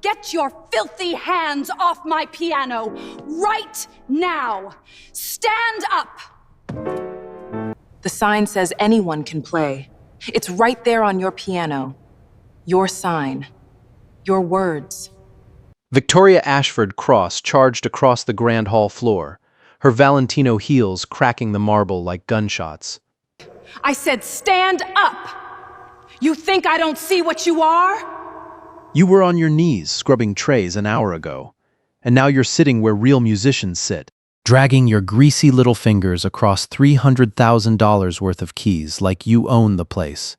Get your filthy hands off my piano, right now! Stand up! The sign says anyone can play. It's right there on your piano. Your sign. Your words. Victoria Ashford Cross charged across the grand hall floor, her Valentino heels cracking the marble like gunshots. I said stand up! You think I don't see what you are? You were on your knees scrubbing trays an hour ago, and now you're sitting where real musicians sit, dragging your greasy little fingers across $300,000 worth of keys like you own the place.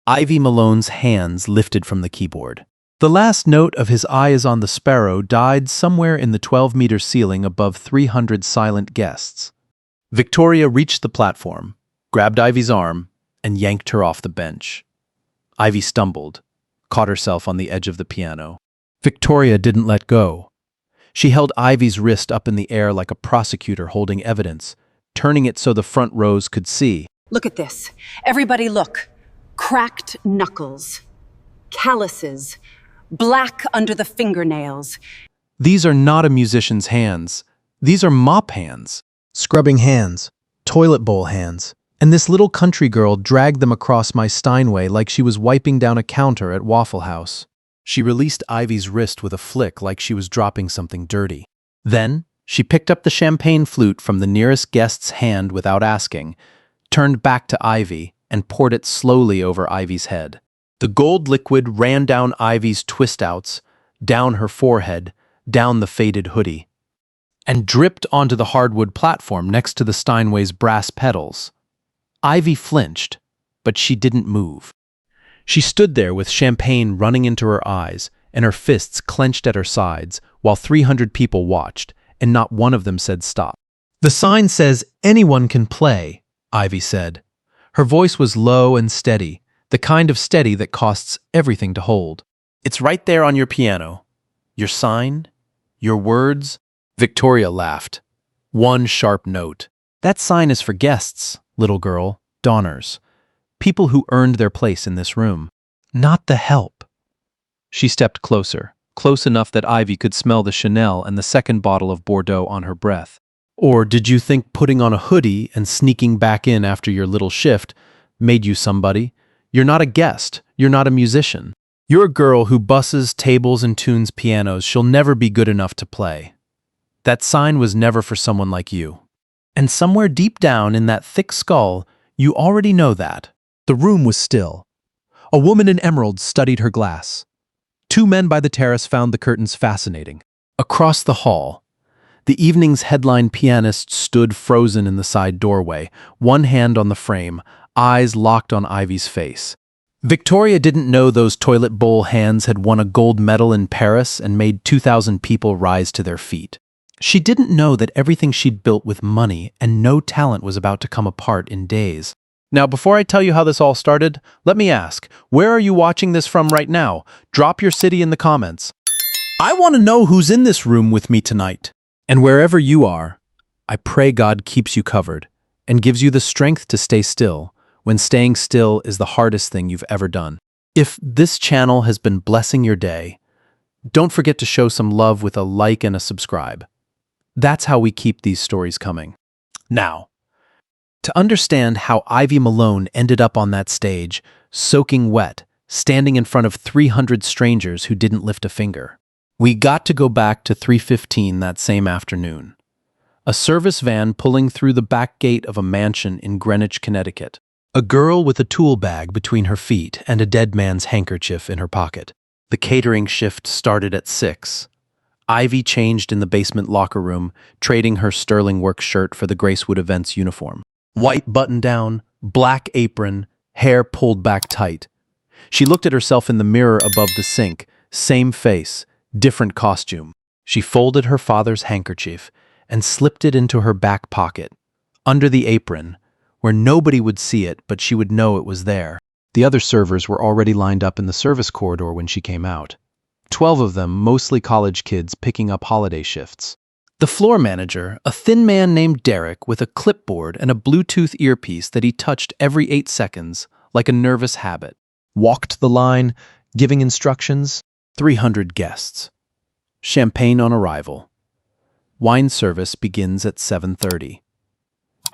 Ivy Malone's hands lifted from the keyboard. The last note of His Eye is on the Sparrow died somewhere in the 12-meter ceiling above 300 silent guests. Victoria reached the platform, grabbed Ivy's arm, and yanked her off the bench. Ivy stumbled, caught herself on the edge of the piano. Victoria didn't let go. She held Ivy's wrist up in the air like a prosecutor holding evidence, turning it so the front rows could see. Look at this. Everybody look. Cracked knuckles. Calluses. Black under the fingernails. These are not a musician's hands. These are mop hands. Scrubbing hands. Toilet bowl hands. And this little country girl dragged them across my Steinway like she was wiping down a counter at Waffle House. She released Ivy's wrist with a flick like she was dropping something dirty. Then, she picked up the champagne flute from the nearest guest's hand without asking, turned back to Ivy, and poured it slowly over Ivy's head. The gold liquid ran down Ivy's twist-outs, down her forehead, down the faded hoodie, and dripped onto the hardwood platform next to the Steinway's brass pedals. Ivy flinched, but she didn't move. She stood there with champagne running into her eyes and her fists clenched at her sides while 300 people watched, and not one of them said stop. "The sign says anyone can play," Ivy said. Her voice was low and steady, the kind of steady that costs everything to hold. "It's right there on your piano. Your sign? Your words?" Victoria laughed. One sharp note. "That sign is for guests, little girl, Donners. People who earned their place in this room. Not the help." She stepped closer, close enough that Ivy could smell the Chanel and the second bottle of Bordeaux on her breath. "Or did you think putting on a hoodie and sneaking back in after your little shift made you somebody? You're not a guest. You're not a musician. You're a girl who busses tables and tunes pianos. She'll never be good enough to play. That sign was never for someone like you. And somewhere deep down in that thick skull, you already know that." The room was still. A woman in emeralds studied her glass. Two men by the terrace found the curtains fascinating. Across the hall, the evening's headline pianist stood frozen in the side doorway, one hand on the frame, eyes locked on Ivy's face. Victoria didn't know those toilet bowl hands had won a gold medal in Paris and made 2,000 people rise to their feet. She didn't know that everything she'd built with money and no talent was about to come apart in days. Now, before I tell you how this all started, let me ask, where are you watching this from right now? Drop your city in the comments. I want to know who's in this room with me tonight. And wherever you are, I pray God keeps you covered and gives you the strength to stay still when staying still is the hardest thing you've ever done. If this channel has been blessing your day, don't forget to show some love with a like and a subscribe. That's how we keep these stories coming. Now, to understand how Ivy Malone ended up on that stage, soaking wet, standing in front of 300 strangers who didn't lift a finger, we got to go back to 3:15 that same afternoon. A service van pulling through the back gate of a mansion in Greenwich, Connecticut. A girl with a tool bag between her feet and a dead man's handkerchief in her pocket. The catering shift started at 6. Ivy changed in the basement locker room, trading her sterling work shirt for the Gracewood Events uniform. White button-down, black apron, hair pulled back tight. She looked at herself in the mirror above the sink, same face, different costume. She folded her father's handkerchief and slipped it into her back pocket, under the apron, where nobody would see it but she would know it was there. The other servers were already lined up in the service corridor when she came out. 12 of them, mostly college kids picking up holiday shifts. The floor manager, a thin man named Derek with a clipboard and a Bluetooth earpiece that he touched every 8 seconds, like a nervous habit, walked the line, giving instructions. 300 guests. Champagne on arrival. Wine service begins at 7:30.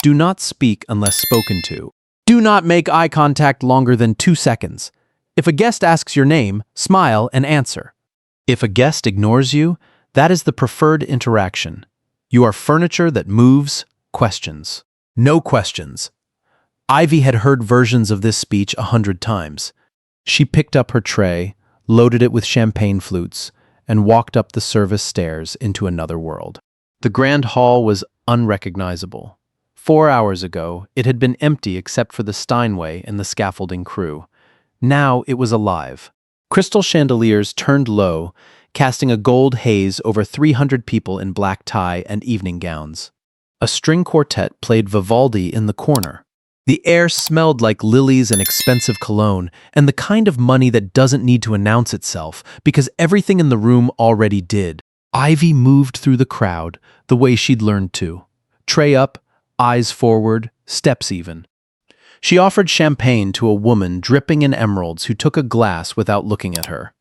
Do not speak unless spoken to. Do not make eye contact longer than 2 seconds. If a guest asks your name, smile and answer. If a guest ignores you, that is the preferred interaction. You are furniture that moves, questions. No questions. Ivy had heard versions of this speech 100 times. She picked up her tray, loaded it with champagne flutes, and walked up the service stairs into another world. The grand hall was unrecognizable. 4 hours ago, it had been empty except for the Steinway and the scaffolding crew. Now it was alive. Crystal chandeliers turned low, casting a gold haze over 300 people in black tie and evening gowns. A string quartet played Vivaldi in the corner. The air smelled like lilies and expensive cologne, and the kind of money that doesn't need to announce itself, because everything in the room already did. Ivy moved through the crowd the way she'd learned to. Tray up, eyes forward, steps even. She offered champagne to a woman dripping in emeralds who took a glass without looking at her.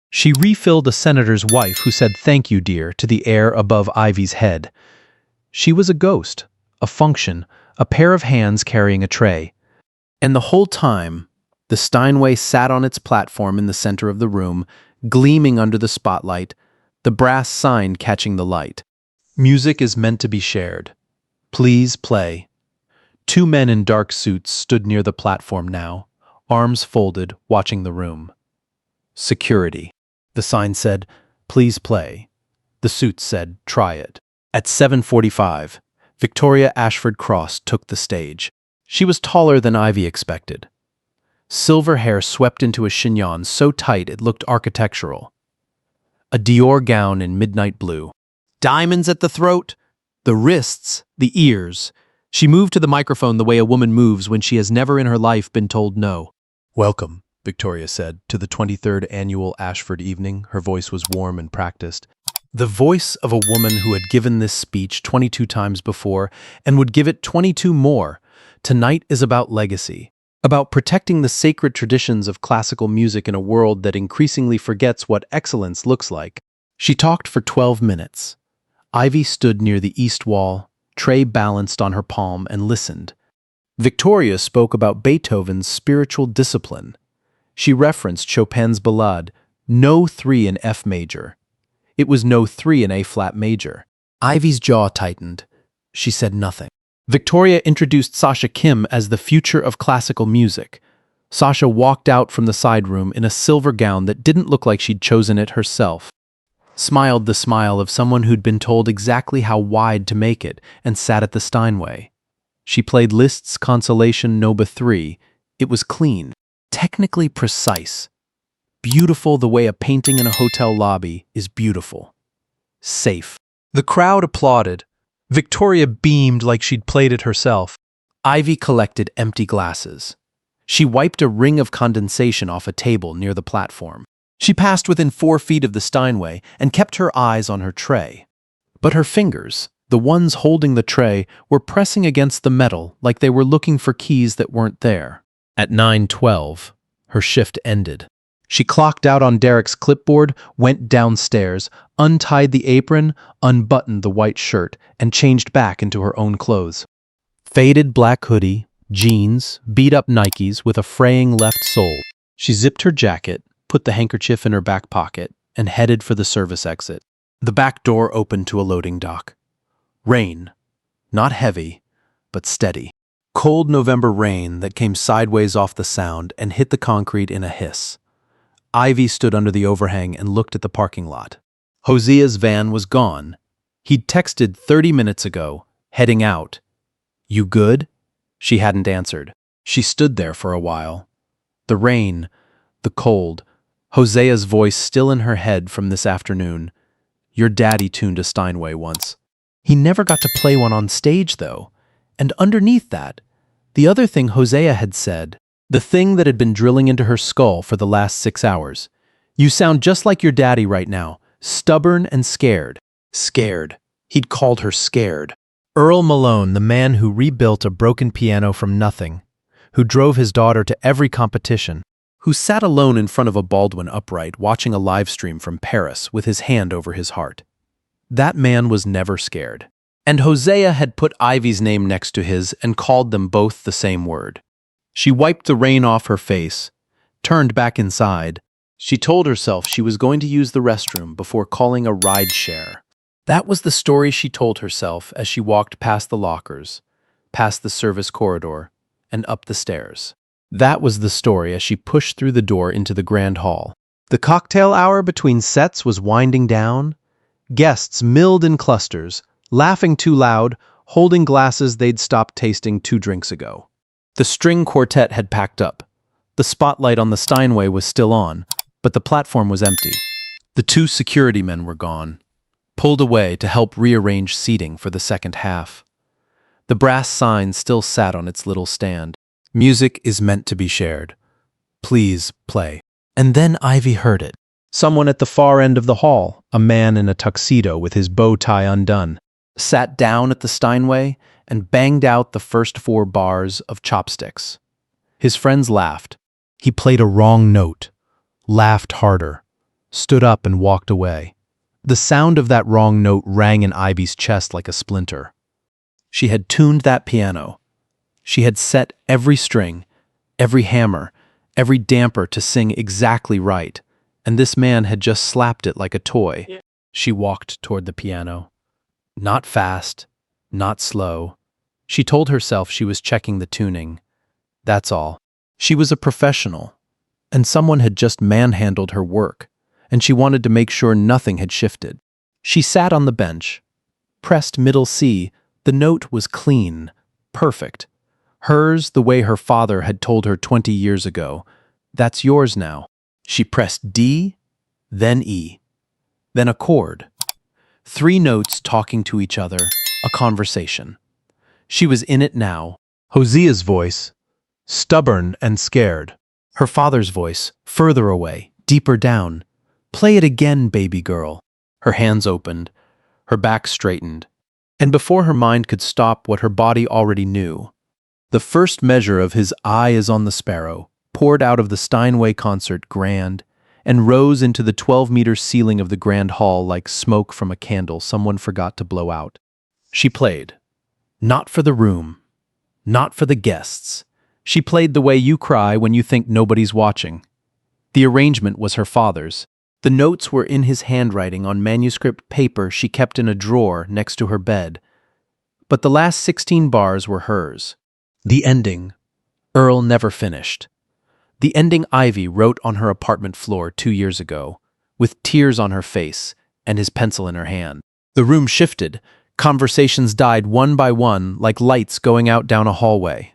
She refilled a senator's wife who said "thank you, dear" to the air above Ivy's head. She was a ghost, a function, a pair of hands carrying a tray. And the whole time, the Steinway sat on its platform in the center of the room, gleaming under the spotlight, the brass sign catching the light. Music is meant to be shared. Please play. 2 men in dark suits stood near the platform now, arms folded, watching the room. Security. The sign said, "Please play." The suits said, "Try it." At 7:45, Victoria Ashford Cross took the stage. She was taller than Ivy expected. Silver hair swept into a chignon so tight it looked architectural. A Dior gown in midnight blue. Diamonds at the throat, the wrists, the ears. She moved to the microphone the way a woman moves when she has never in her life been told no. "Welcome," Victoria said, "to the 23rd annual Ashford evening." Her voice was warm and practiced. The voice of a woman who had given this speech 22 times before and would give it 22 more. Tonight is about legacy, about protecting the sacred traditions of classical music in a world that increasingly forgets what excellence looks like. She talked for 12 minutes. Ivy stood near the east wall, tray balanced on her palm, and listened. Victoria spoke about Beethoven's spiritual discipline. She referenced Chopin's Ballade, No. 3 in F major. It was No. 3 in A-flat major. Ivy's jaw tightened. She said nothing. Victoria introduced Sasha Kim as the future of classical music. Sasha walked out from the side room in a silver gown that didn't look like she'd chosen it herself. Smiled the smile of someone who'd been told exactly how wide to make it, and sat at the Steinway. She played Liszt's Consolation No. 3. It was clean, technically precise. Beautiful the way a painting in a hotel lobby is beautiful. Safe. The crowd applauded. Victoria beamed like she'd played it herself. Ivy collected empty glasses. She wiped a ring of condensation off a table near the platform. She passed within 4 feet of the Steinway and kept her eyes on her tray. But her fingers, the ones holding the tray, were pressing against the metal like they were looking for keys that weren't there. At 9:12, her shift ended. She clocked out on Derek's clipboard, went downstairs, untied the apron, unbuttoned the white shirt, and changed back into her own clothes. Faded black hoodie, jeans, beat-up Nikes with a fraying left sole. She zipped her jacket, put the handkerchief in her back pocket, and headed for the service exit. The back door opened to a loading dock. Rain. Not heavy, but steady. Cold November rain that came sideways off the Sound and hit the concrete in a hiss. Ivy stood under the overhang and looked at the parking lot. Hosea's van was gone. He'd texted 30 minutes ago, heading out. "You good?" She hadn't answered. She stood there for a while. The rain, the cold, Hosea's voice still in her head from this afternoon. "Your daddy tuned a Steinway once." He never got to play one on stage, though. And underneath that, the other thing Hosea had said, the thing that had been drilling into her skull for the last 6 hours. "You sound just like your daddy right now, stubborn and scared." Scared. He'd called her scared. Earl Malone, the man who rebuilt a broken piano from nothing, who drove his daughter to every competition, who sat alone in front of a Baldwin upright watching a live stream from Paris with his hand over his heart. That man was never scared. And Hosea had put Ivy's name next to his and called them both the same word. She wiped the rain off her face, turned back inside. She told herself she was going to use the restroom before calling a ride share. That was the story she told herself as she walked past the lockers, past the service corridor, and up the stairs. That was the story as she pushed through the door into the grand hall. The cocktail hour between sets was winding down. Guests milled in clusters, laughing too loud, holding glasses they'd stopped tasting 2 drinks ago. The string quartet had packed up. The spotlight on the Steinway was still on, but the platform was empty. The 2 security men were gone, pulled away to help rearrange seating for the second half. The brass sign still sat on its little stand. Music is meant to be shared. Please play. And then Ivy heard it. Someone at the far end of the hall, a man in a tuxedo with his bow tie undone, sat down at the Steinway and banged out the first 4 bars of Chopsticks. His friends laughed. He played a wrong note, laughed harder, stood up and walked away. The sound of that wrong note rang in Ivy's chest like a splinter. She had tuned that piano. She had set every string, every hammer, every damper to sing exactly right, and this man had just slapped it like a toy. She walked toward the piano. Not fast, not slow. She told herself she was checking the tuning. That's all. She was a professional, and someone had just manhandled her work, and she wanted to make sure nothing had shifted. She sat on the bench, pressed middle C. The note was clean, perfect. Hers the way her father had told her 20 years ago. That's yours now. She pressed D, then E, then a chord. 3 notes talking to each other, a conversation. She was in it now. Hosea's voice, stubborn and scared. Her father's voice, further away, deeper down. Play it again, baby girl. Her hands opened, her back straightened, and before her mind could stop what her body already knew, the first measure of His Eye is on the Sparrow poured out of the Steinway concert grand and rose into the 12-meter ceiling of the grand hall like smoke from a candle someone forgot to blow out. She played. Not for the room. Not for the guests. She played the way you cry when you think nobody's watching. The arrangement was her father's. The notes were in his handwriting on manuscript paper she kept in a drawer next to her bed. But the last 16 bars were hers. The ending, Earl never finished. The ending Ivy wrote on her apartment floor 2 years ago, with tears on her face and his pencil in her hand. The room shifted. Conversations died one by one like lights going out down a hallway.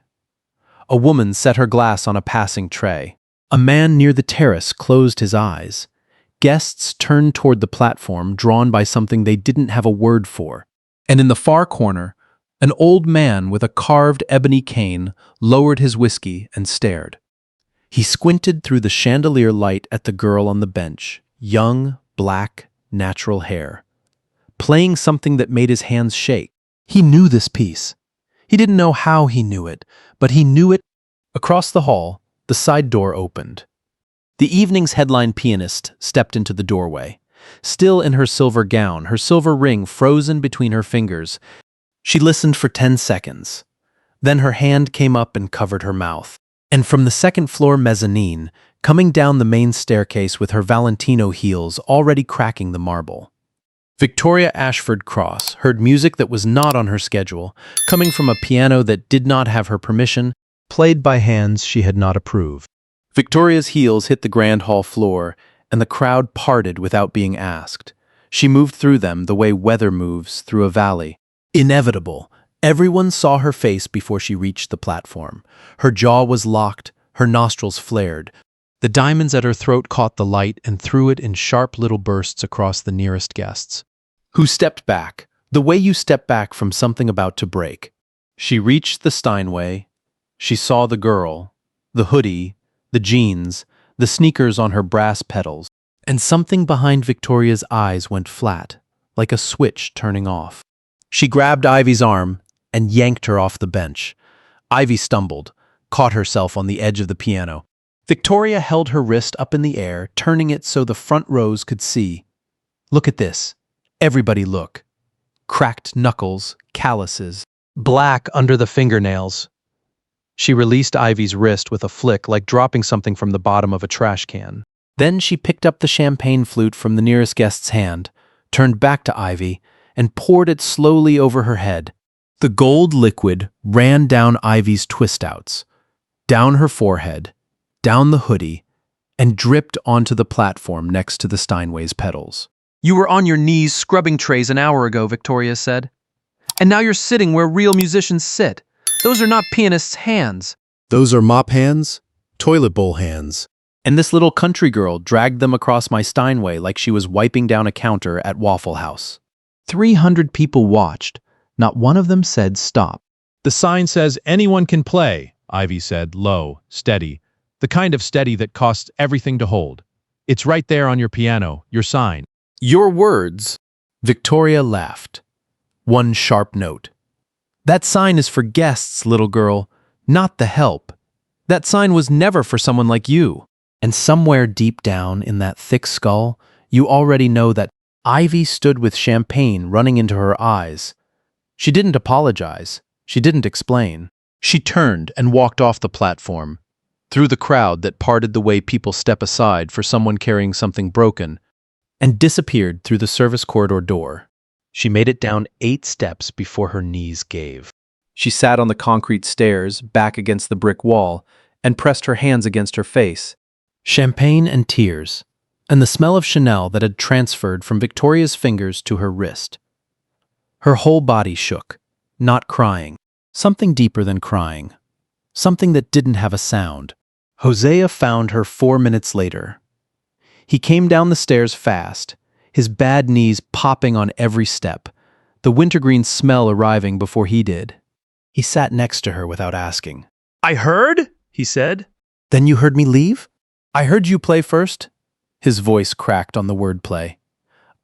A woman set her glass on a passing tray. A man near the terrace closed his eyes. Guests turned toward the platform, drawn by something they didn't have a word for. And in the far corner, an old man with a carved ebony cane lowered his whiskey and stared. He squinted through the chandelier light at the girl on the bench, young, black, natural hair, playing something that made his hands shake. He knew this piece. He didn't know how he knew it, but he knew it. Across the hall, the side door opened. The evening's headline pianist stepped into the doorway. Still in her silver gown, her silver ring frozen between her fingers, she listened for 10 seconds. Then her hand came up and covered her mouth. And from the second-floor mezzanine, coming down the main staircase with her Valentino heels already cracking the marble, Victoria Ashford Cross heard music that was not on her schedule, coming from a piano that did not have her permission, played by hands she had not approved. Victoria's heels hit the grand hall floor, and the crowd parted without being asked. She moved through them the way weather moves through a valley. Inevitable. Everyone saw her face before she reached the platform. Her jaw was locked, her nostrils flared. The diamonds at her throat caught the light and threw it in sharp little bursts across the nearest guests, who stepped back, the way you step back from something about to break. She reached the Steinway. She saw the girl, the hoodie, the jeans, the sneakers on her brass pedals, and something behind Victoria's eyes went flat, like a switch turning off. She grabbed Ivy's arm and yanked her off the bench. Ivy stumbled, caught herself on the edge of the piano. Victoria held her wrist up in the air, turning it so the front rows could see. Look at this. Everybody look. Cracked knuckles, calluses, black under the fingernails. She released Ivy's wrist with a flick like dropping something from the bottom of a trash can. Then she picked up the champagne flute from the nearest guest's hand, turned back to Ivy, and poured it slowly over her head. The gold liquid ran down Ivy's twist-outs, down her forehead, down the hoodie, and dripped onto the platform next to the Steinway's pedals. "You were on your knees scrubbing trays an hour ago," Victoria said. "And now you're sitting where real musicians sit. Those are not pianists' hands." "Those are mop hands, toilet bowl hands." And this little country girl dragged them across my Steinway like she was wiping down a counter at Waffle House. 300 people watched. Not one of them said stop. "The sign says anyone can play," Ivy said, low, steady. "The kind of steady that costs everything to hold. It's right there on your piano, your sign." "Your words." Victoria laughed. One sharp note. "That sign is for guests, little girl, not the help. That sign was never for someone like you." And somewhere deep down in that thick skull, you already know that Ivy stood with champagne running into her eyes. She didn't apologize. She didn't explain. She turned and walked off the platform, through the crowd that parted the way people step aside for someone carrying something broken, and disappeared through the service corridor door. She made it down 8 steps before her knees gave. She sat on the concrete stairs, back against the brick wall, and pressed her hands against her face. Champagne and tears, and the smell of Chanel that had transferred from Victoria's fingers to her wrist. Her whole body shook, not crying, something deeper than crying, something that didn't have a sound. Hosea found her 4 minutes later. He came down the stairs fast, his bad knees popping on every step, the wintergreen smell arriving before he did. He sat next to her without asking. "I heard," he said. "Then you heard me leave? I heard you play first." His voice cracked on the wordplay.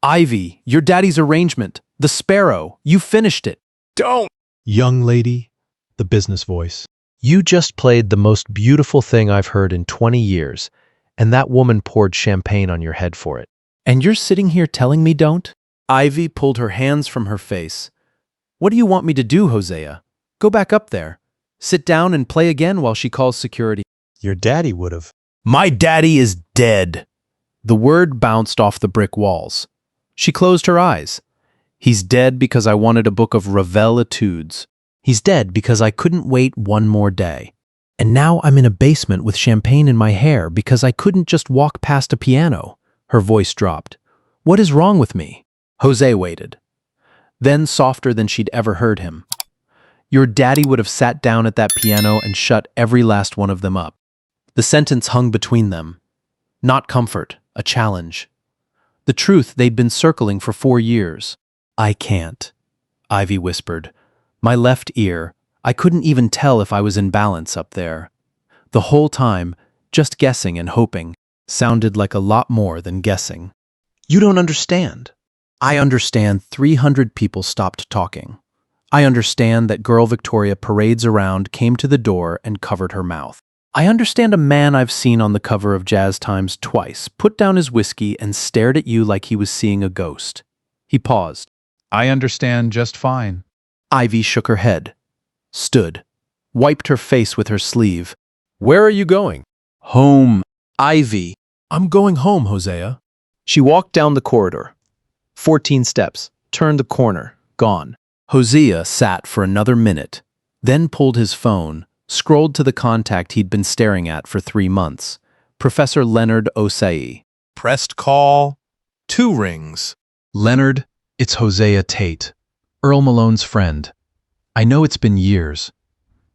"Ivy, your daddy's arrangement, The Sparrow, you finished it." "Don't!" "Young lady," the business voice. "You just played the most beautiful thing I've heard in 20 years, and that woman poured champagne on your head for it. And you're sitting here telling me don't?" Ivy pulled her hands from her face. "What do you want me to do, Hosea? Go back up there. Sit down and play again while she calls security." "Your daddy would have." "My daddy is dead." The word bounced off the brick walls. She closed her eyes. "He's dead because I wanted a book of Ravel etudes. He's dead because I couldn't wait one more day. And now I'm in a basement with champagne in my hair because I couldn't just walk past a piano." Her voice dropped. "What is wrong with me?" Jose waited. Then, softer than she'd ever heard him. "Your daddy would have sat down at that piano and shut every last one of them up." The sentence hung between them. Not comfort, a challenge. The truth they'd been circling for 4 years. "I can't," Ivy whispered. My left ear, I couldn't even tell if I was in balance up there. The whole time, just guessing and hoping, sounded like a lot more than guessing. "You don't understand." "I understand 300 people stopped talking. I understand that girl Victoria parades around, came to the door, and covered her mouth. I understand a man I've seen on the cover of Jazz Times twice put down his whiskey and stared at you like he was seeing a ghost." He paused. "I understand just fine." Ivy shook her head, stood, wiped her face with her sleeve. "Where are you going?" "Home." "Ivy." "I'm going home, Hosea." She walked down the corridor. 14 steps, turned the corner, gone. Hosea sat for another minute, then pulled his phone, scrolled to the contact he'd been staring at for 3 months. Professor Leonard Osei. Pressed call. 2 rings. "Leonard, it's Hosea Tate, Earl Malone's friend. I know it's been years,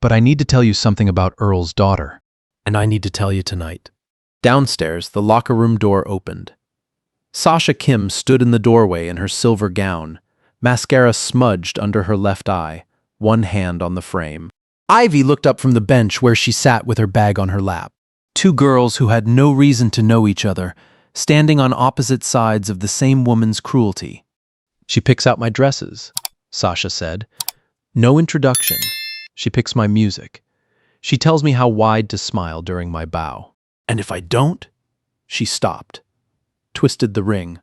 but I need to tell you something about Earl's daughter. And I need to tell you tonight." Downstairs, the locker room door opened. Sasha Kim stood in the doorway in her silver gown, mascara smudged under her left eye, one hand on the frame. Ivy looked up from the bench where she sat with her bag on her lap. 2 girls who had no reason to know each other, standing on opposite sides of the same woman's cruelty. "She picks out my dresses," Sasha said. "No introduction. She picks my music. She tells me how wide to smile during my bow. And if I don't? She stopped, twisted the ring.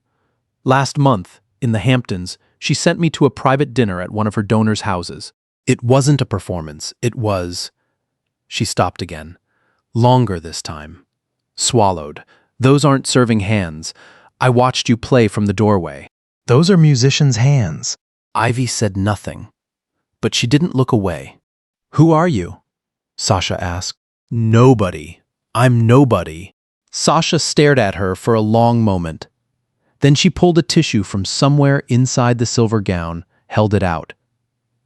Last month, in the Hamptons, she sent me to a private dinner at one of her donors' houses. It wasn't a performance, it was... She stopped again. Longer this time. Swallowed. Those aren't serving hands. I watched you play from the doorway. Those are musicians' hands. Ivy said nothing, but she didn't look away. Who are you? Sasha asked. Nobody. I'm nobody. Sasha stared at her for a long moment. Then she pulled a tissue from somewhere inside the silver gown, held it out.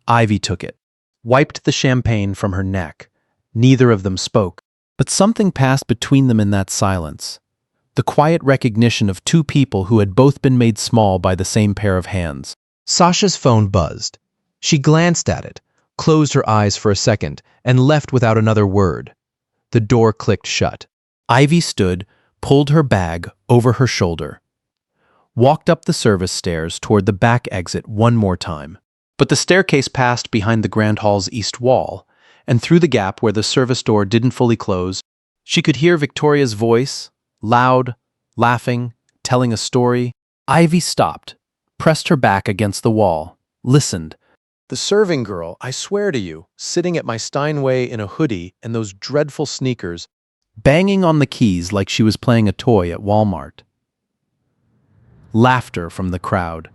Ivy took it, wiped the champagne from her neck. Neither of them spoke, but something passed between them in that silence. The quiet recognition of two people who had both been made small by the same pair of hands. Sasha's phone buzzed. She glanced at it, closed her eyes for a second, and left without another word. The door clicked shut. Ivy stood, pulled her bag over her shoulder, walked up the service stairs toward the back exit one more time. But the staircase passed behind the Grand Hall's east wall, and through the gap where the service door didn't fully close, she could hear Victoria's voice, loud, laughing, telling a story. Ivy stopped, pressed her back against the wall, listened. The serving girl, I swear to you, sitting at my Steinway in a hoodie and those dreadful sneakers, banging on the keys like she was playing a toy at Walmart. Laughter from the crowd.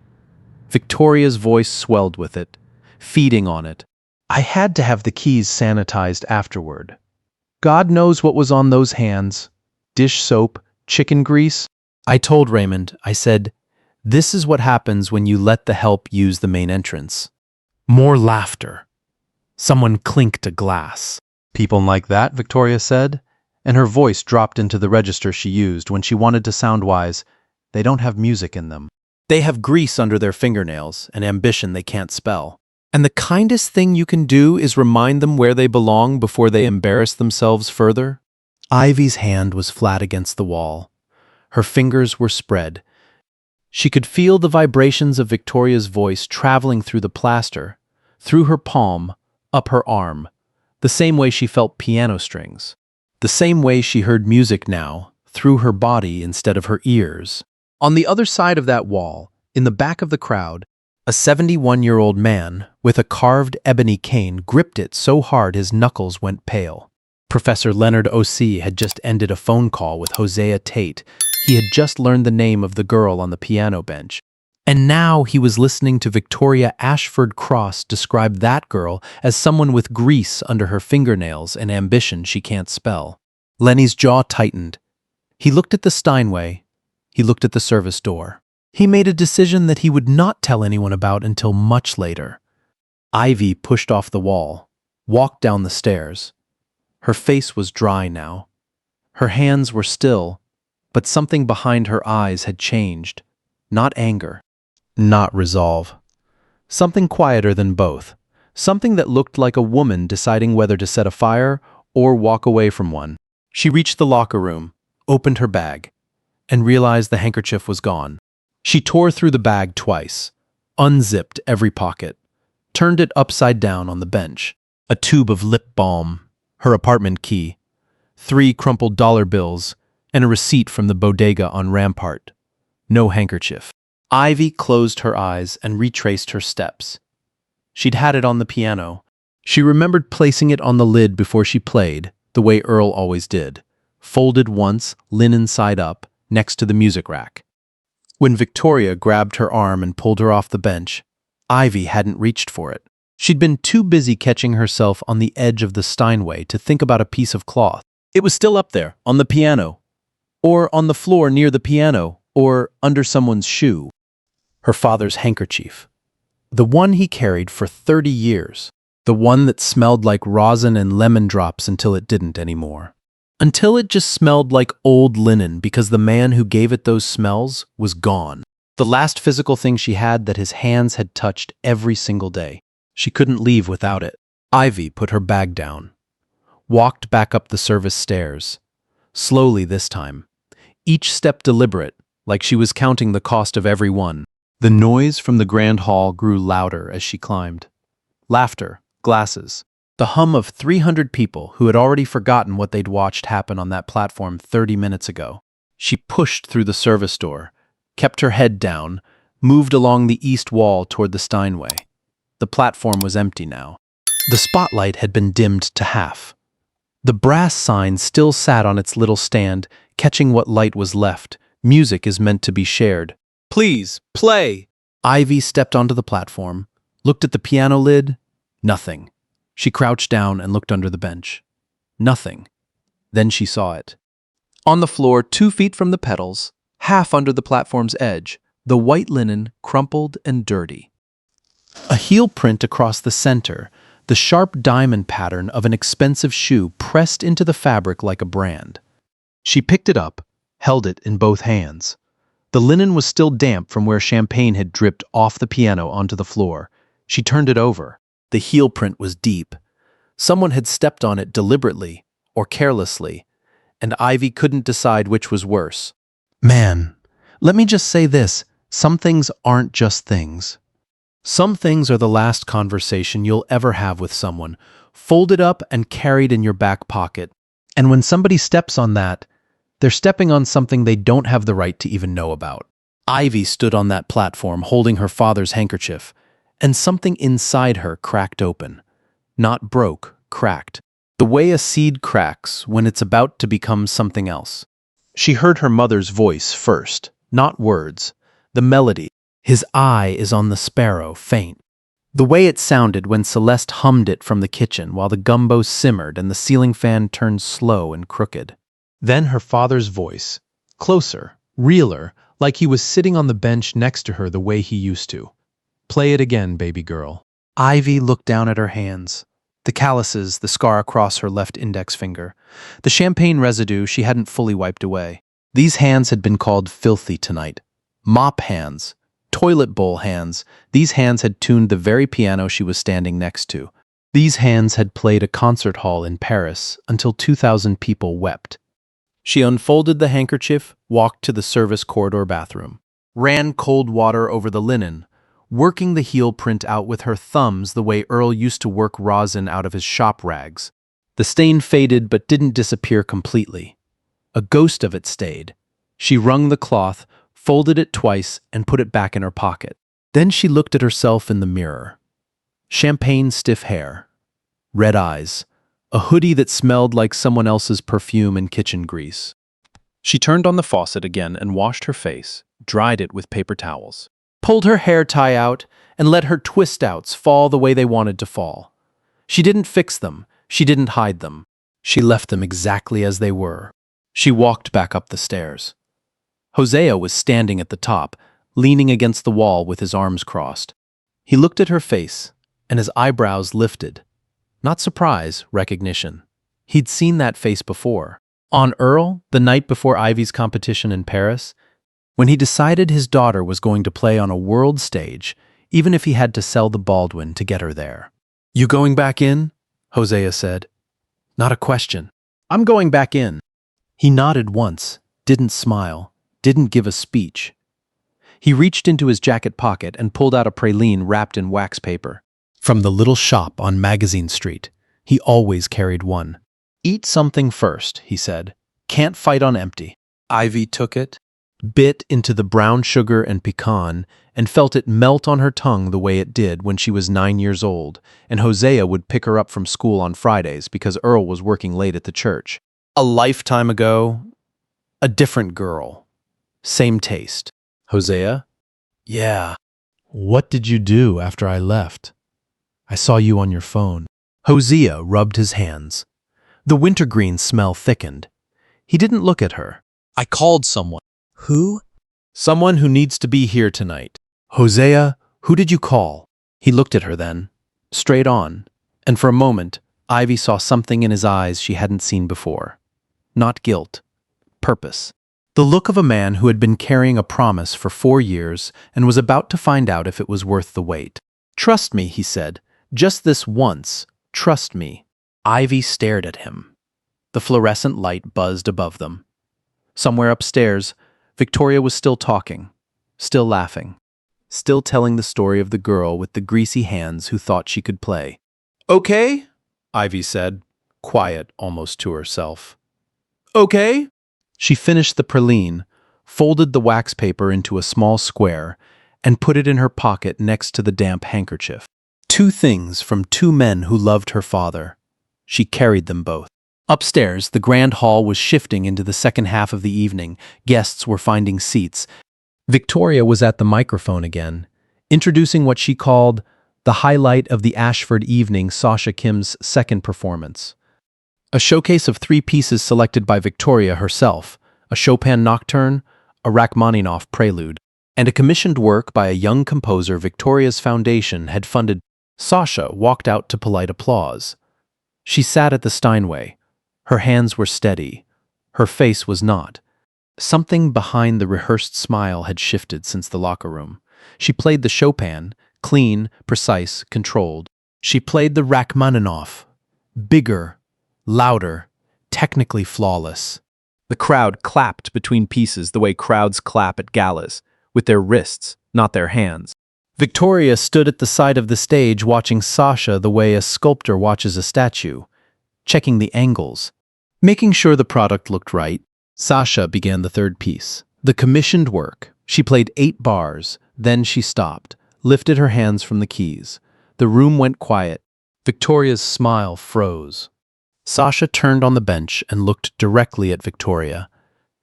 Victoria's voice swelled with it, feeding on it. I had to have the keys sanitized afterward. God knows what was on those hands. Dish soap, chicken grease. I told Raymond, I said, this is what happens when you let the help use the main entrance. More laughter. Someone clinked a glass. People like that, Victoria said, and her voice dropped into the register she used when she wanted to sound wise. They don't have music in them. They have grease under their fingernails and ambition they can't spell. And the kindest thing you can do is remind them where they belong before they embarrass themselves further. Ivy's hand was flat against the wall. Her fingers were spread. She could feel the vibrations of Victoria's voice traveling through the plaster, through her palm, up her arm, the same way she felt piano strings, the same way she heard music now, through her body instead of her ears. On the other side of that wall, in the back of the crowd, a 71-year-old man with a carved ebony cane gripped it so hard his knuckles went pale. Professor Leonard O.C. had just ended a phone call with Hosea Tate. He had just learned the name of the girl on the piano bench. And now he was listening to Victoria Ashford Cross describe that girl as someone with grease under her fingernails and ambition she can't spell. Lenny's jaw tightened. He looked at the Steinway. He looked at the service door. He made a decision that he would not tell anyone about until much later. Ivy pushed off the wall, walked down the stairs. Her face was dry now. Her hands were still, but something behind her eyes had changed. Not anger, not resolve. Something quieter than both. Something that looked like a woman deciding whether to set a fire or walk away from one. She reached the locker room, opened her bag, and realized the handkerchief was gone. She tore through the bag twice, unzipped every pocket, turned it upside down on the bench. A tube of lip balm, her apartment key, 3 crumpled dollar bills, and a receipt from the bodega on Rampart. No handkerchief. Ivy closed her eyes and retraced her steps. She'd had it on the piano. She remembered placing it on the lid before she played, the way Earl always did, folded once, linen side up, next to the music rack. When Victoria grabbed her arm and pulled her off the bench, Ivy hadn't reached for it. She'd been too busy catching herself on the edge of the Steinway to think about a piece of cloth. It was still up there, on the piano, or on the floor near the piano, or under someone's shoe. Her father's handkerchief. The one he carried for 30 years. The one that smelled like rosin and lemon drops until it didn't anymore. Until it just smelled like old linen because the man who gave it those smells was gone. The last physical thing she had that his hands had touched every single day. She couldn't leave without it. Ivy put her bag down, walked back up the service stairs, slowly this time, each step deliberate, like she was counting the cost of every one. The noise from the Grand Hall grew louder as she climbed. Laughter, glasses, The hum of 300 people who had already forgotten what they'd watched happen on that platform 30 minutes ago. She pushed through the service door, kept her head down, moved along the east wall toward the Steinway. The platform was empty now. The spotlight had been dimmed to half. The brass sign still sat on its little stand, catching what light was left. Music is meant to be shared. Please, play! Ivy stepped onto the platform, looked at the piano lid. Nothing. She crouched down and looked under the bench. Nothing. Then she saw it. On the floor, 2 feet from the pedals, half under the platform's edge, the white linen crumpled and dirty. A heel print across the center, the sharp diamond pattern of an expensive shoe pressed into the fabric like a brand. She picked it up, held it in both hands. The linen was still damp from where champagne had dripped off the piano onto the floor. She turned it over. The heel print was deep. Someone had stepped on it deliberately or carelessly, and Ivy couldn't decide which was worse. Man, let me just say this. Some things aren't just things. Some things are the last conversation you'll ever have with someone, folded up and carried in your back pocket. And when somebody steps on that, they're stepping on something they don't have the right to even know about. Ivy stood on that platform holding her father's handkerchief, and something inside her cracked open. Not broke, cracked. The way a seed cracks when it's about to become something else. She heard her mother's voice first, not words. The melody. His eye is on the sparrow, faint. The way it sounded when Celeste hummed it from the kitchen while the gumbo simmered and the ceiling fan turned slow and crooked. Then her father's voice, closer, realer, like he was sitting on the bench next to her the way he used to. Play it again, baby girl. Ivy looked down at her hands. The calluses, the scar across her left index finger. The champagne residue she hadn't fully wiped away. These hands had been called filthy tonight. Mop hands. Toilet bowl hands. These hands had tuned the very piano she was standing next to. These hands had played a concert hall in Paris until 2,000 people wept. She unfolded the handkerchief, walked to the service corridor bathroom, ran cold water over the linen, working the heel print out with her thumbs the way Earl used to work rosin out of his shop rags. The stain faded but didn't disappear completely. A ghost of it stayed. She wrung the cloth, folded it twice, and put it back in her pocket. Then she looked at herself in the mirror. Champagne stiff hair, red eyes, a hoodie that smelled like someone else's perfume and kitchen grease. She turned on the faucet again and washed her face, dried it with paper towels, pulled her hair tie out, and let her twist-outs fall the way they wanted to fall. She didn't fix them. She didn't hide them. She left them exactly as they were. She walked back up the stairs. Hosea was standing at the top, leaning against the wall with his arms crossed. He looked at her face, and his eyebrows lifted. Not surprise, recognition. He'd seen that face before. On Earl, the night before Ivy's competition in Paris, when he decided his daughter was going to play on a world stage, even if he had to sell the Baldwin to get her there. "You going back in?" Hosea said. "Not a question. I'm going back in." He nodded once, didn't smile, didn't give a speech. He reached into his jacket pocket and pulled out a praline wrapped in wax paper. From the little shop on Magazine Street, he always carried one. "Eat something first," he said. "Can't fight on empty." Ivy took it, bit into the brown sugar and pecan, and felt it melt on her tongue the way it did when she was 9 years old, and Hosea would pick her up from school on Fridays because Earl was working late at the church. A lifetime ago, a different girl. Same taste. "Hosea?" "Yeah." "What did you do after I left? I saw you on your phone." Hosea rubbed his hands. The wintergreen smell thickened. He didn't look at her. "I called someone." "Who?" "Someone who needs to be here tonight." "Hosea, who did you call?" He looked at her then, straight on, and for a moment, Ivy saw something in his eyes she hadn't seen before. Not guilt, purpose. The look of a man who had been carrying a promise for 4 years and was about to find out if it was worth the wait. "Trust me," he said. "Just this once. Trust me." Ivy stared at him. The fluorescent light buzzed above them. Somewhere upstairs, Victoria was still talking, still laughing, still telling the story of the girl with the greasy hands who thought she could play. "Okay, Ivy said, quiet almost to herself. Okay. She finished the praline, folded the wax paper into a small square, and put it in her pocket next to the damp handkerchief. 2 things from 2 men who loved her father. She carried them both. Upstairs, the grand hall was shifting into the second half of the evening. Guests were finding seats. Victoria was at the microphone again, introducing what she called the highlight of the Ashford evening, Sasha Kim's second performance. A showcase of 3 pieces selected by Victoria herself, a Chopin nocturne, a Rachmaninoff prelude, and a commissioned work by a young composer Victoria's foundation had funded. Sasha walked out to polite applause. She sat at the Steinway. Her hands were steady. Her face was not. Something behind the rehearsed smile had shifted since the locker room. She played the Chopin, clean, precise, controlled. She played the Rachmaninoff, bigger, louder, technically flawless. The crowd clapped between pieces the way crowds clap at galas, with their wrists, not their hands. Victoria stood at the side of the stage watching Sasha the way a sculptor watches a statue, checking the angles, making sure the product looked right. Sasha began the third piece, the commissioned work. She played 8 bars, then she stopped, lifted her hands from the keys. The room went quiet. Victoria's smile froze. Sasha turned on the bench and looked directly at Victoria.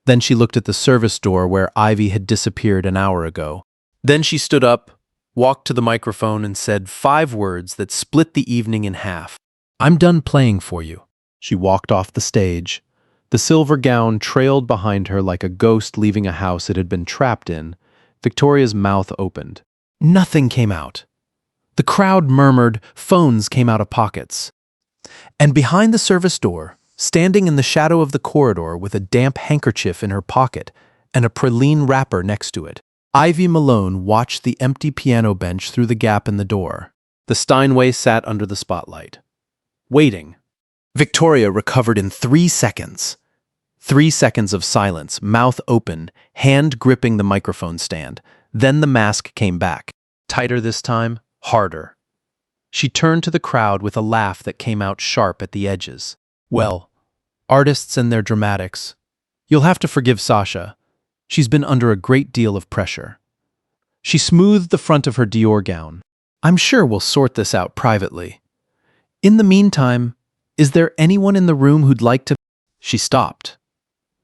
Then she looked at the service door where Ivy had disappeared an hour ago. Then she stood up, walked to the microphone and said 5 words that split the evening in half. "I'm done playing for you." She walked off the stage. The silver gown trailed behind her like a ghost leaving a house it had been trapped in. Victoria's mouth opened. Nothing came out. The crowd murmured, phones came out of pockets. And behind the service door, standing in the shadow of the corridor with a damp handkerchief in her pocket and a praline wrapper next to it, Ivy Malone watched the empty piano bench through the gap in the door. The Steinway sat under the spotlight, waiting. Victoria recovered in 3 seconds. 3 seconds of silence, mouth open, hand gripping the microphone stand. Then the mask came back. Tighter this time, harder. She turned to the crowd with a laugh that came out sharp at the edges. Well, artists and their dramatics. You'll have to forgive Sasha. She's been under a great deal of pressure. She smoothed the front of her Dior gown. I'm sure we'll sort this out privately. In the meantime, is there anyone in the room who'd like to... She stopped.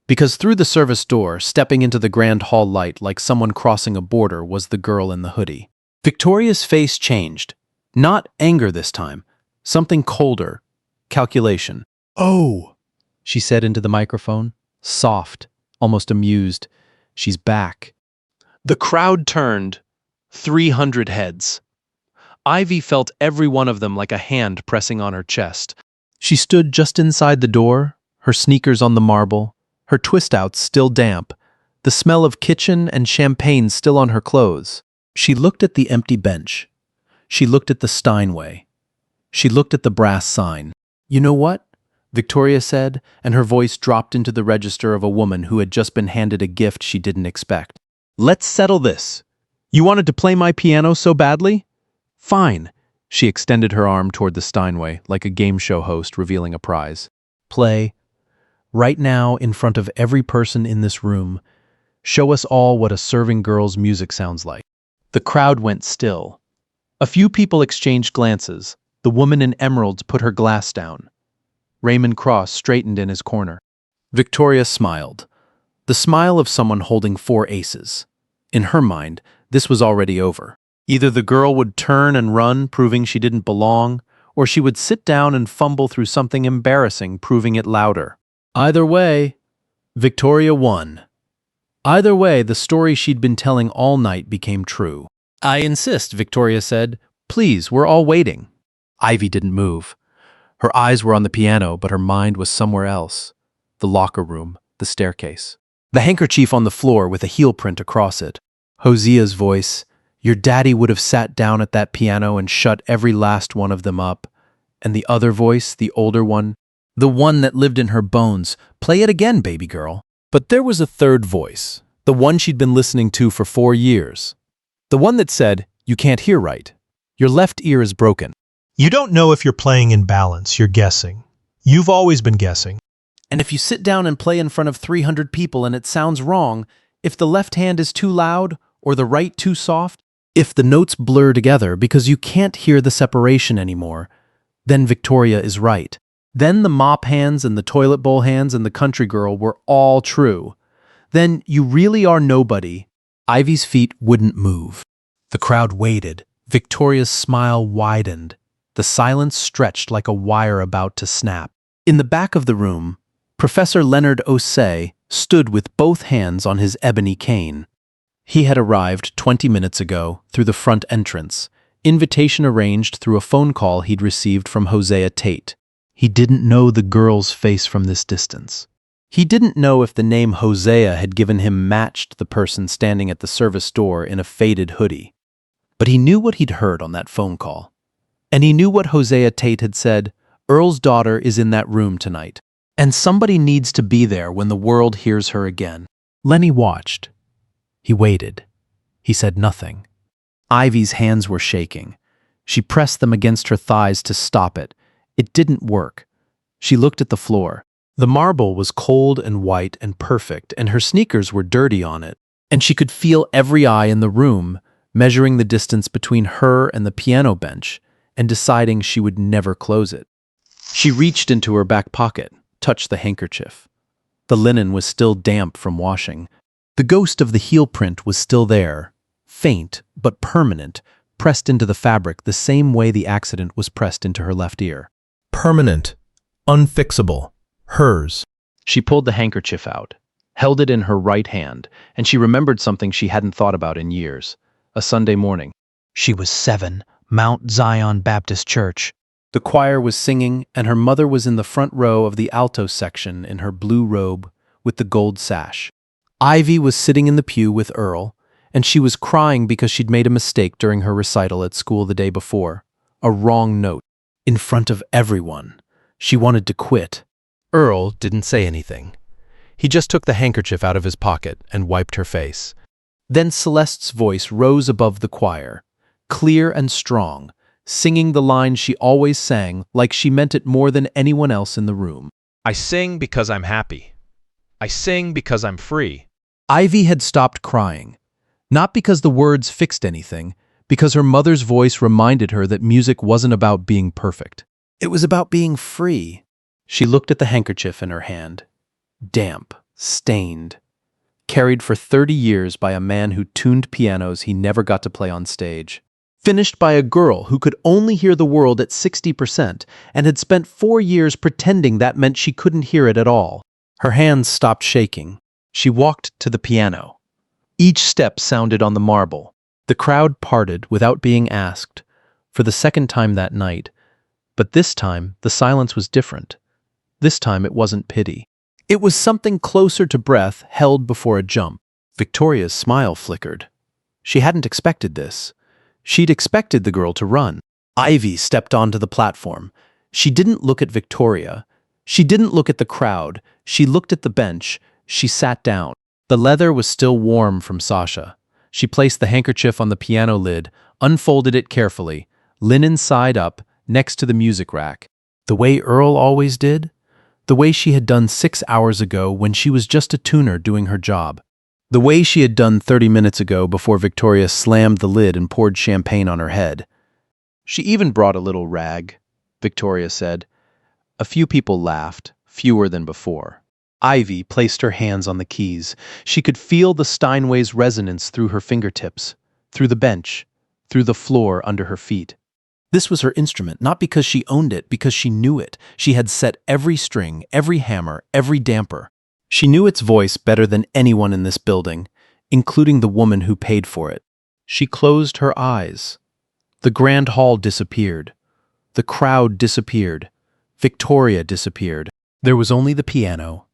Because through the service door, stepping into the grand hall light like someone crossing a border, was the girl in the hoodie. Victoria's face changed. Not anger this time. Something colder. Calculation. Oh, she said into the microphone. Soft, almost amused. She's back. The crowd turned. 300 heads. Ivy felt every one of them like a hand pressing on her chest. She stood just inside the door, her sneakers on the marble, her twist-outs still damp, the smell of kitchen and champagne still on her clothes. She looked at the empty bench. She looked at the Steinway. She looked at the brass sign. You know what? Victoria said, and her voice dropped into the register of a woman who had just been handed a gift she didn't expect. Let's settle this. You wanted to play my piano so badly? Fine. She extended her arm toward the Steinway, like a game show host revealing a prize. Play. Right now, in front of every person in this room. Show us all what a serving girl's music sounds like. The crowd went still. A few people exchanged glances. The woman in emeralds put her glass down. Raymond Cross straightened in his corner. Victoria smiled. The smile of someone holding 4 aces. In her mind, this was already over. Either the girl would turn and run, proving she didn't belong, or she would sit down and fumble through something embarrassing, proving it louder. Either way, Victoria won. Either way, the story she'd been telling all night became true. I insist, Victoria said. Please, we're all waiting. Ivy didn't move. Her eyes were on the piano, but her mind was somewhere else. The locker room, the staircase. The handkerchief on the floor with a heel print across it. Hosea's voice. Your daddy would have sat down at that piano and shut every last one of them up. And the other voice, the older one, the one that lived in her bones. Play it again, baby girl. But there was a third voice, the one she'd been listening to for 4 years. The one that said, you can't hear right. Your left ear is broken. You don't know if you're playing in balance, you're guessing. You've always been guessing. And if you sit down and play in front of 300 people and it sounds wrong, if the left hand is too loud or the right too soft, if the notes blur together because you can't hear the separation anymore, then Victoria is right. Then the mop hands and the toilet bowl hands and the country girl were all true. Then you really are nobody. Ivy's feet wouldn't move. The crowd waited. Victoria's smile widened. The silence stretched like a wire about to snap. In the back of the room, Professor Leonard Osei stood with both hands on his ebony cane. He had arrived 20 minutes ago through the front entrance, invitation arranged through a phone call he'd received from Hosea Tate. He didn't know the girl's face from this distance. He didn't know if the name Hosea had given him matched the person standing at the service door in a faded hoodie. But he knew what he'd heard on that phone call. And he knew what Hosea Tate had said, Earl's daughter is in that room tonight. And somebody needs to be there when the world hears her again. Lenny watched. He waited. He said nothing. Ivy's hands were shaking. She pressed them against her thighs to stop it. It didn't work. She looked at the floor. The marble was cold and white and perfect, and her sneakers were dirty on it. And she could feel every eye in the room, measuring the distance between her and the piano bench, and deciding she would never close it. She reached into her back pocket, touched the handkerchief. The linen was still damp from washing. The ghost of the heel print was still there, faint but permanent, pressed into the fabric the same way the accident was pressed into her left ear. Permanent. Unfixable. Hers. She pulled the handkerchief out, held it in her right hand, and she remembered something she hadn't thought about in years. A Sunday morning. She was 7, Mount Zion Baptist Church. The choir was singing, and her mother was in the front row of the alto section in her blue robe with the gold sash. Ivy was sitting in the pew with Earl, and she was crying because she'd made a mistake during her recital at school the day before. A wrong note. In front of everyone. She wanted to quit. Earl didn't say anything. He just took the handkerchief out of his pocket and wiped her face. Then Celeste's voice rose above the choir, clear and strong, singing the line she always sang like she meant it more than anyone else in the room. I sing because I'm happy. I sing because I'm free. Ivy had stopped crying, not because the words fixed anything, because her mother's voice reminded her that music wasn't about being perfect. It was about being free. She looked at the handkerchief in her hand. Damp, stained, carried for 30 years by a man who tuned pianos he never got to play on stage. Finished by a girl who could only hear the world at 60% and had spent 4 years pretending that meant she couldn't hear it at all. Her hands stopped shaking. She walked to the piano. Each step sounded on the marble. The crowd parted without being asked, for the second time that night. But this time, the silence was different. This time it wasn't pity. It was something closer to breath held before a jump. Victoria's smile flickered. She hadn't expected this. She'd expected the girl to run. Ivy stepped onto the platform. She didn't look at Victoria. She didn't look at the crowd. She looked at the bench. She sat down. The leather was still warm from Sasha. She placed the handkerchief on the piano lid, unfolded it carefully, linen side up, next to the music rack. The way Earl always did. The way she had done 6 hours ago when she was just a tuner doing her job. The way she had done 30 minutes ago before Victoria slammed the lid and poured champagne on her head. She even brought a little rag, Victoria said. A few people laughed, fewer than before. Ivy placed her hands on the keys. She could feel the Steinway's resonance through her fingertips, through the bench, through the floor under her feet. This was her instrument, not because she owned it, because she knew it. She had set every string, every hammer, every damper. She knew its voice better than anyone in this building, including the woman who paid for it. She closed her eyes. The grand hall disappeared. The crowd disappeared. Victoria disappeared. There was only the piano,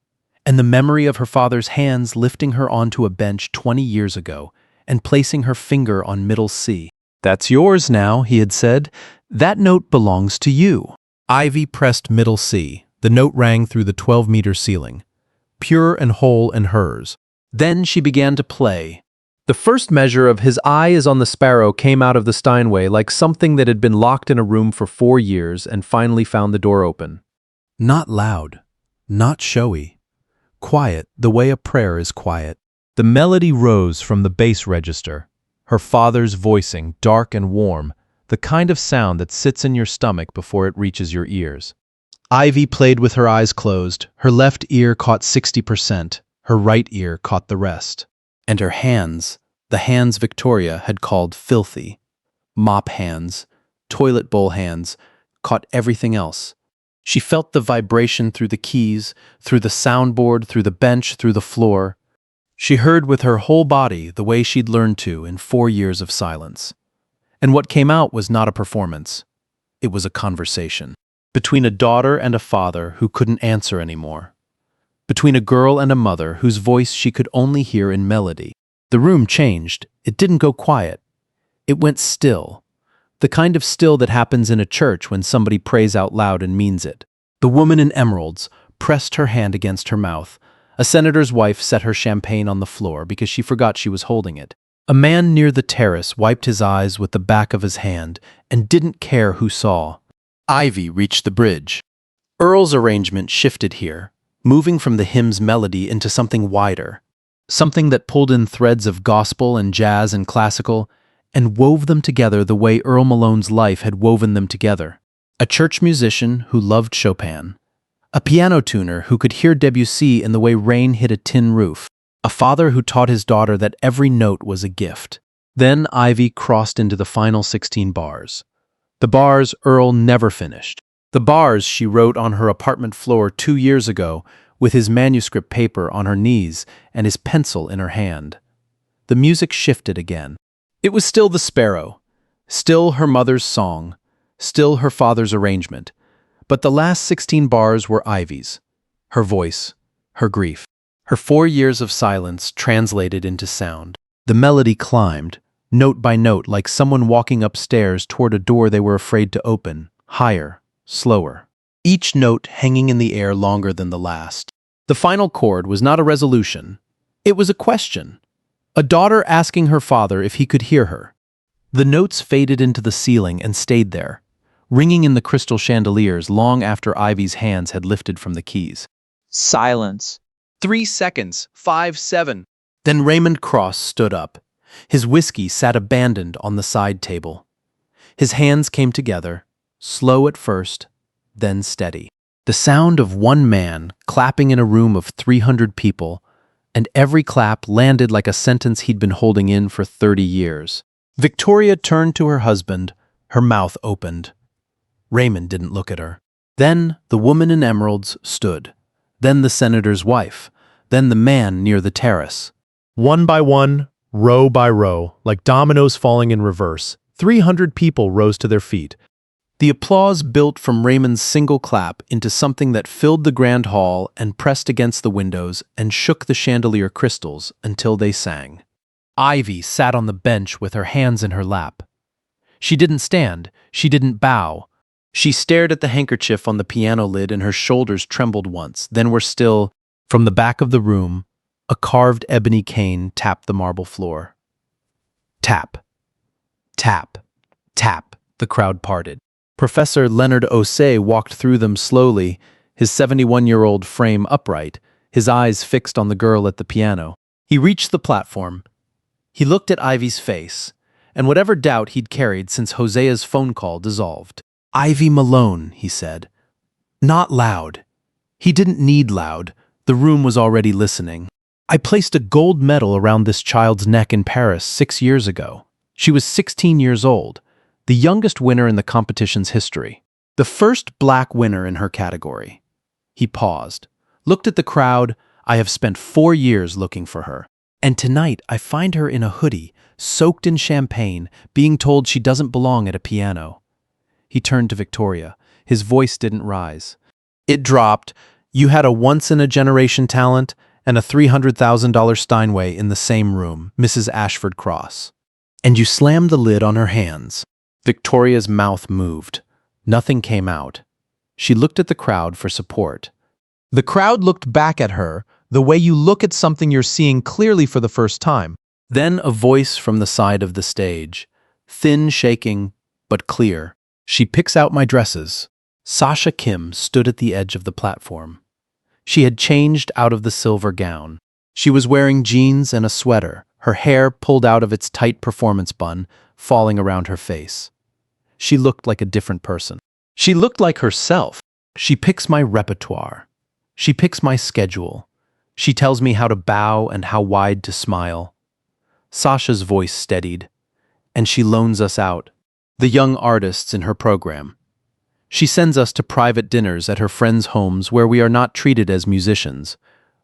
and the memory of her father's hands lifting her onto a bench 20 years ago and placing her finger on middle C. "That's yours now," he had said. "That note belongs to you." Ivy pressed middle C. The note rang through the 12-meter ceiling, pure and whole and hers. Then she began to play. The first measure of his eye is on the sparrow came out of the Steinway like something that had been locked in a room for 4 years and finally found the door open. Not loud, not showy. Quiet, the way a prayer is quiet. The melody rose from the bass register, her father's voicing, dark and warm, the kind of sound that sits in your stomach before it reaches your ears. Ivy played with her eyes closed. Her left ear caught 60%, her right ear caught the rest. And her hands, the hands Victoria had called filthy, mop hands, toilet bowl hands, caught everything else. She felt the vibration through the keys, through the soundboard, through the bench, through the floor. She heard with her whole body the way she'd learned to in 4 years of silence. And what came out was not a performance. It was a conversation. Between a daughter and a father who couldn't answer anymore. Between a girl and a mother whose voice she could only hear in melody. The room changed. It didn't go quiet. It went still. The kind of still that happens in a church when somebody prays out loud and means it. The woman in emeralds pressed her hand against her mouth. A senator's wife set her champagne on the floor because she forgot she was holding it. A man near the terrace wiped his eyes with the back of his hand and didn't care who saw. Ivy reached the bridge. Earl's arrangement shifted here, moving from the hymn's melody into something wider, something that pulled in threads of gospel and jazz and classical, and wove them together the way Earl Malone's life had woven them together. A church musician who loved Chopin, a piano tuner who could hear Debussy in the way rain hit a tin roof, a father who taught his daughter that every note was a gift. Then Ivy crossed into the final 16 bars. The bars Earl never finished. The bars she wrote on her apartment floor 2 years ago with his manuscript paper on her knees and his pencil in her hand. The music shifted again. It was still the sparrow, still her mother's song, still her father's arrangement, but the last 16 bars were Ivy's, her voice, her grief. Her 4 years of silence translated into sound. The melody climbed, note by note, like someone walking upstairs toward a door they were afraid to open, higher, slower. Each note hanging in the air longer than the last. The final chord was not a resolution. It was a question. A daughter asking her father if he could hear her. The notes faded into the ceiling and stayed there, ringing in the crystal chandeliers long after Ivy's hands had lifted from the keys. Silence. 3 seconds, 5, 7. Then Raymond Cross stood up. His whiskey sat abandoned on the side table. His hands came together, slow at first, then steady. The sound of one man clapping in a room of 300 people, and every clap landed like a sentence he'd been holding in for 30 years. Victoria turned to her husband, her mouth opened. Raymond didn't look at her. Then the woman in emeralds stood. Then the senator's wife. Then the man near the terrace. One by one, row by row, like dominoes falling in reverse, 300 people rose to their feet. The applause built from Raymond's single clap into something that filled the grand hall and pressed against the windows and shook the chandelier crystals until they sang. Ivy sat on the bench with her hands in her lap. She didn't stand. She didn't bow. She stared at the handkerchief on the piano lid and her shoulders trembled once, then were still. From the back of the room, a carved ebony cane tapped the marble floor. Tap. Tap. Tap. The crowd parted. Professor Leonard Osei walked through them slowly, his 71-year-old frame upright, his eyes fixed on the girl at the piano. He reached the platform. He looked at Ivy's face, and whatever doubt he'd carried since Hosea's phone call dissolved. "Ivy Malone," he said. Not loud. He didn't need loud. The room was already listening. "I placed a gold medal around this child's neck in Paris 6 years ago. She was 16 years old, the youngest winner in the competition's history. The first black winner in her category." He paused, looked at the crowd. "I have spent 4 years looking for her. And tonight I find her in a hoodie, soaked in champagne, being told she doesn't belong at a piano." He turned to Victoria. His voice didn't rise. It dropped. "You had a once-in-a-generation talent and a $300,000 Steinway in the same room, Mrs. Ashford Cross. And you slammed the lid on her hands." Victoria's mouth moved. Nothing came out. She looked at the crowd for support. The crowd looked back at her, the way you look at something you're seeing clearly for the first time. Then a voice from the side of the stage, thin, shaking, but clear. She picks out my dresses. Sasha Kim stood at the edge of the platform. She had changed out of the silver gown. She was wearing jeans and a sweater, her hair pulled out of its tight performance bun, falling around her face. She looked like a different person. She looked like herself. She picks my repertoire. She picks my schedule. She tells me how to bow and how wide to smile. Sasha's voice steadied, and she loans us out, the young artists in her program. She sends us to private dinners at her friends' homes where we are not treated as musicians.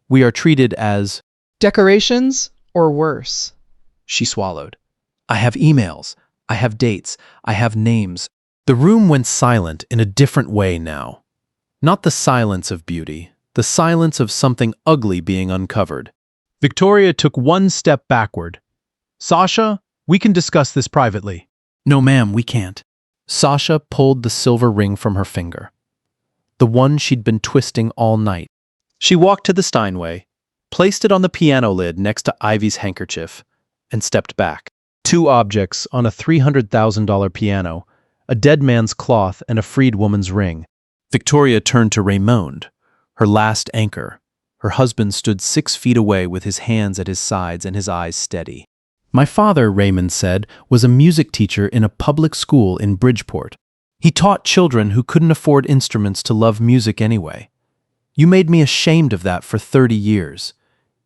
We are treated as decorations or worse. She swallowed. I have emails. I have dates. I have names. The room went silent in a different way now. Not the silence of beauty, the silence of something ugly being uncovered. Victoria took one step backward. Sasha, we can discuss this privately. No, ma'am, we can't. Sasha pulled the silver ring from her finger, the one she'd been twisting all night. She walked to the Steinway, placed it on the piano lid next to Ivy's handkerchief, and stepped back. Two objects on a $300,000 piano, a dead man's cloth and a freed woman's ring. Victoria turned to Raymond, her last anchor. Her husband stood 6 feet away with his hands at his sides and his eyes steady. My father, Raymond said, was a music teacher in a public school in Bridgeport. He taught children who couldn't afford instruments to love music anyway. You made me ashamed of that for 30 years.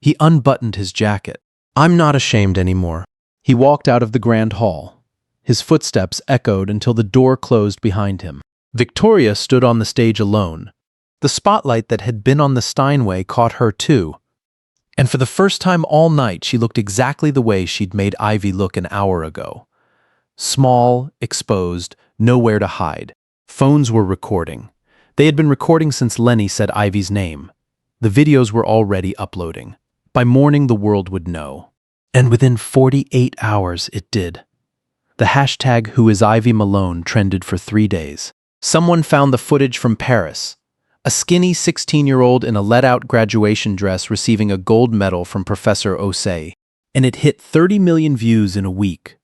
He unbuttoned his jacket. I'm not ashamed anymore. He walked out of the grand hall. His footsteps echoed until the door closed behind him. Victoria stood on the stage alone. The spotlight that had been on the Steinway caught her too. And for the first time all night, she looked exactly the way she'd made Ivy look an hour ago. Small, exposed, nowhere to hide. Phones were recording. They had been recording since Lenny said Ivy's name. The videos were already uploading. By morning, the world would know. And within 48 hours, it did. The hashtag #WhoIsIvyMalone trended for 3 days. Someone found the footage from Paris. A skinny 16-year-old in a let-out graduation dress receiving a gold medal from Professor Osei, and it hit 30 million views in a week.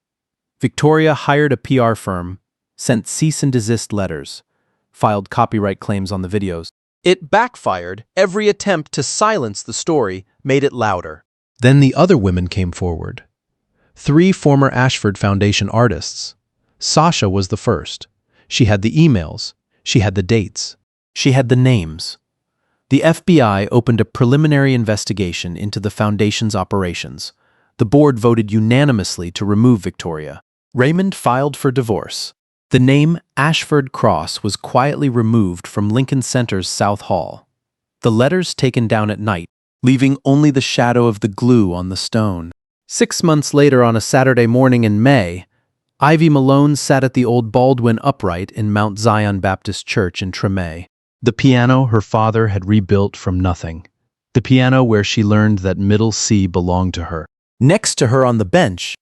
Victoria hired a PR firm, sent cease and desist letters, filed copyright claims on the videos. It backfired. Every attempt to silence the story made it louder. Then the other women came forward. 3 former Ashford Foundation artists. Sasha was the first. She had the emails. She had the dates. She had the names. The FBI opened a preliminary investigation into the foundation's operations. The board voted unanimously to remove Victoria. Raymond filed for divorce. The name Ashford Cross was quietly removed from Lincoln Center's South Hall. The letters taken down at night, leaving only the shadow of the glue on the stone. 6 months later, on a Saturday morning in May, Ivy Malone sat at the old Baldwin upright in Mount Zion Baptist Church in Tremay. The piano her father had rebuilt from nothing. The piano where she learned that middle C belonged to her. Next to her on the bench,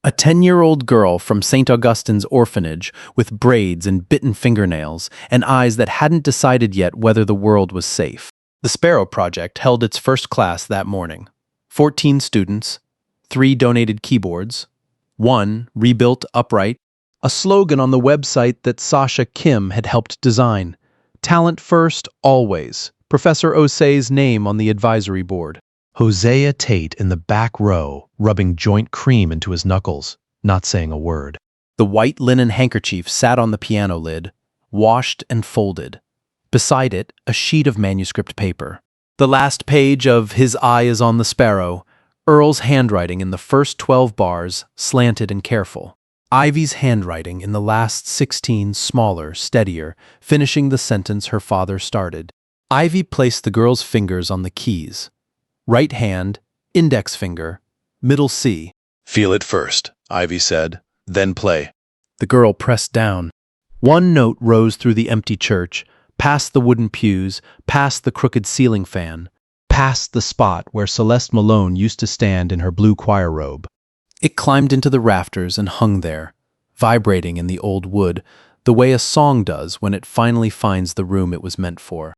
a 10-year-old girl from St. Augustine's orphanage with braids and bitten fingernails and eyes that hadn't decided yet whether the world was safe. The Sparrow Project held its first class that morning. 14 students, 3 donated keyboards, 1 rebuilt upright, a slogan on the website that Sasha Kim had helped design. Talent first, always. Professor Osei's name on the advisory board. Hosea Tate in the back row, rubbing joint cream into his knuckles, not saying a word. The white linen handkerchief sat on the piano lid, washed and folded. Beside it, a sheet of manuscript paper. The last page of His Eye is on the Sparrow, Earl's handwriting in the first 12 bars, slanted and careful. Ivy's handwriting in the last 16, smaller, steadier, finishing the sentence her father started. Ivy placed the girl's fingers on the keys. Right hand, index finger, middle C. Feel it first, Ivy said, then play. The girl pressed down. One note rose through the empty church, past the wooden pews, past the crooked ceiling fan, past the spot where Celeste Malone used to stand in her blue choir robe. It climbed into the rafters and hung there, vibrating in the old wood, the way a song does when it finally finds the room it was meant for.